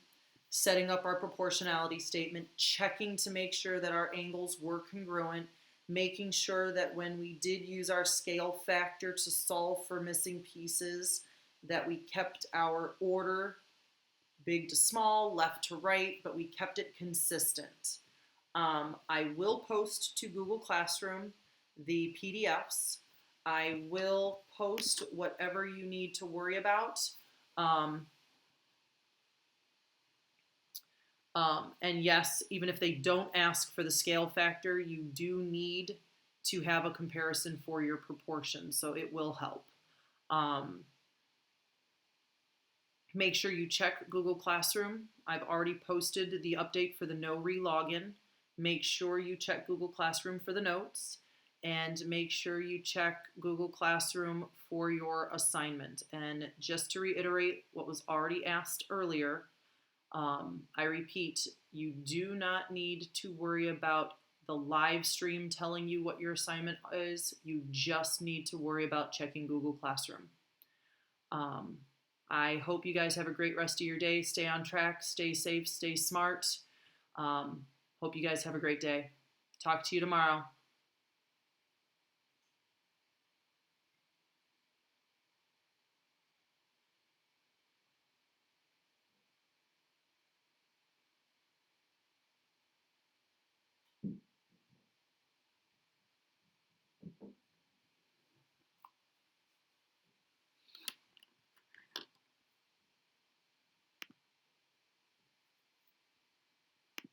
setting up our proportionality statement, checking to make sure that our angles were congruent, making sure that when we did use our scale factor to solve for missing pieces, that we kept our order big to small, left to right, but we kept it consistent. I will post to Google Classroom the PDFs. I will post whatever you need to worry about. Um, and yes, even if they don't ask for the scale factor, you do need to have a comparison for your proportions, so it will help. Make sure you check Google Classroom. I've already posted the update for the no re-login. Make sure you check Google Classroom for the notes, and make sure you check Google Classroom for your assignment. And just to reiterate what was already asked earlier, I repeat, you do not need to worry about the live stream telling you what your assignment is. You just need to worry about checking Google Classroom. I hope you guys have a great rest of your day. Stay on track, stay safe, stay smart. Hope you guys have a great day. Talk to you tomorrow.